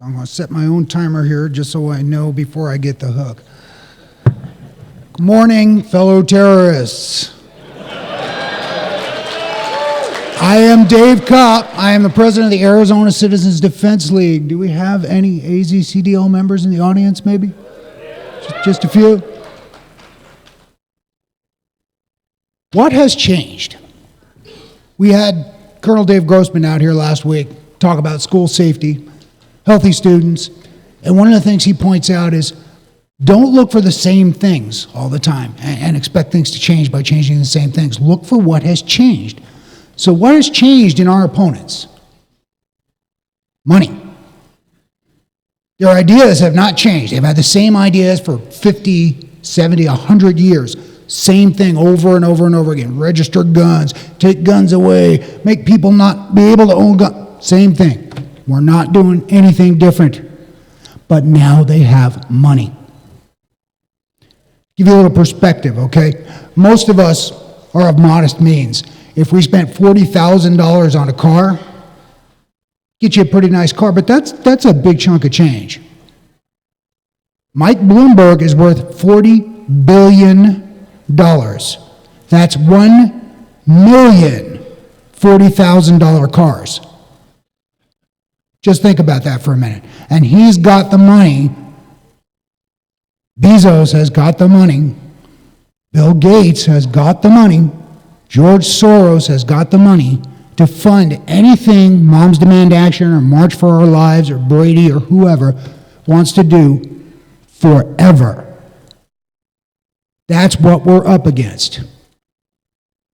I'm going to set my own timer here just so I know before I get the hook. Good morning, fellow terrorists. I am Dave Kopp. I am the president of the Arizona Citizens Defense League. Do we have any AZCDL members in the audience, maybe? Just a few? What has changed? We had Colonel Dave Grossman out here last week talk about school safety, healthy students, and one of the things he points out is don't look for the same things all the time and expect things to change by changing the same things. Look for what has changed. So what has changed in our opponents? Money. Their ideas have not changed. They've had the same ideas for 50, 70, 100 years. Same thing over and over and over again. Register guns, take guns away, make people not be able to own guns. Same thing. We're not doing anything different. But now they have money. Give you a little perspective, okay? Most of us are of modest means. If we spent $40,000 on a car, get you a pretty nice car, but that's a big chunk of change. Mike Bloomberg is worth $40 billion. That's 1,000,000 $40,000 cars. Just think about that for a minute. And he's got the money. Bezos has got the money. Bill Gates has got the money. George Soros has got the money to fund anything Moms Demand Action or March for Our Lives or Brady or whoever wants to do forever. That's what we're up against.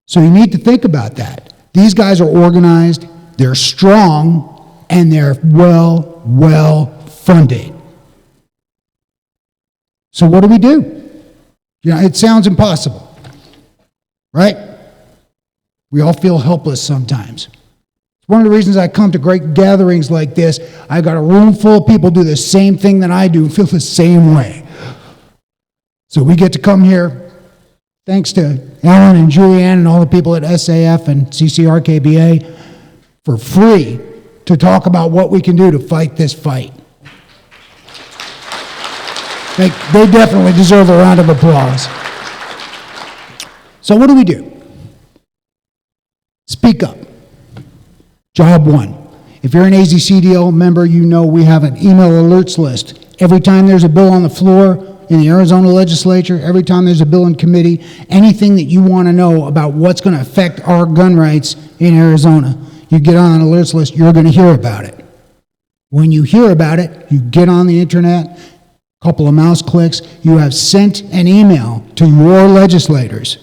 So you need to think about that. These guys are organized, they're strong, and they're well funded. So what do we do? You know, it sounds impossible, right? We all feel helpless sometimes. It's one of the reasons I come to great gatherings like this. I got a room full of people do the same thing that I do and feel the same way. So we get to come here, thanks to Alan and Julianne and all the people at SAF and CCRKBA, for free to talk about what we can do to fight this fight. They definitely deserve a round of applause. So what do? Speak up. Job one. If you're an AZCDL member, you know we have an email alerts list. Every time there's a bill on the floor in the Arizona legislature, every time there's a bill in committee, anything that you want to know about what's going to affect our gun rights in Arizona, you get on an alerts list, you're going to hear about it. When you hear about it, you get on the internet, couple of mouse clicks, you have sent an email to your legislators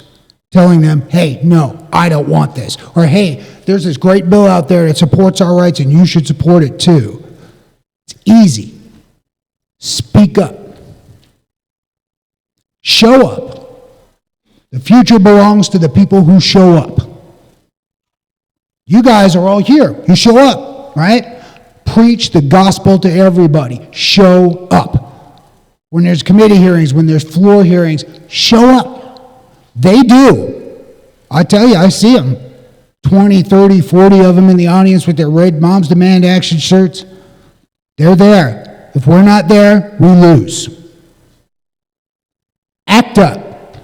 telling them, hey, no, I don't want this. Or, hey, there's this great bill out there that supports our rights and you should support it too. It's easy. Speak up. Show up. The future belongs to the people who show up. You guys are all here. You show up, right? Preach the gospel to everybody. Show up. When there's committee hearings, when there's floor hearings, show up. They do. I tell you, I see them. 20, 30, 40 of them in the audience with their red Moms Demand Action shirts. They're there. If we're not there, we lose. Act up.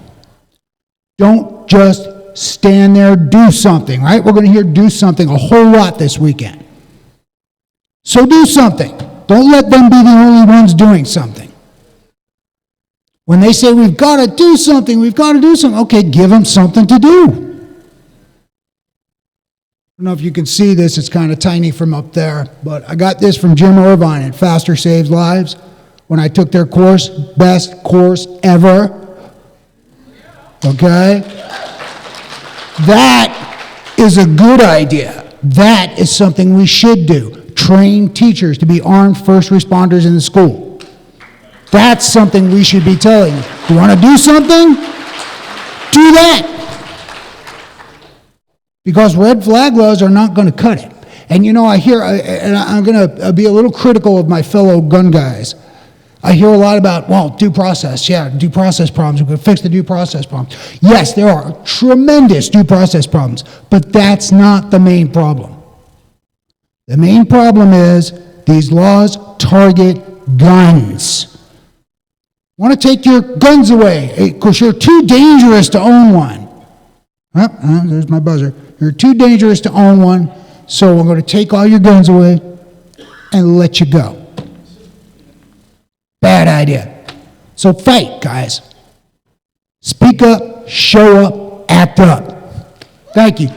Don't just stand there, do something, right? We're going to hear do something a whole lot this weekend. So do something. Don't let them be the only ones doing something. When they say, we've got to do something, okay, give them something to do. I don't know if you can see this, it's kind of tiny from up there, but I got this from Jim Irvine at Faster Saves Lives when I took their course, best course ever. Okay? That is a good idea. That is something we should do. Train teachers to be armed first responders in the school. That's something we should be telling you. You want to do something? Do that. Because red flag laws are not going to cut it. And you know, I hear, and I'm going to be a little critical of my fellow gun guys. I hear a lot about, well, due process. Yeah, due process problems. We're going to fix the due process problems. Yes, there are tremendous due process problems, but that's not the main problem. The main problem is These laws target guns. Want to take your guns away because you're too dangerous to own one. There's my buzzer. You're too dangerous to own one, so we're going to take all your guns away and let you go. Bad idea. So fight, guys. Speak up, show up, act up. Thank you.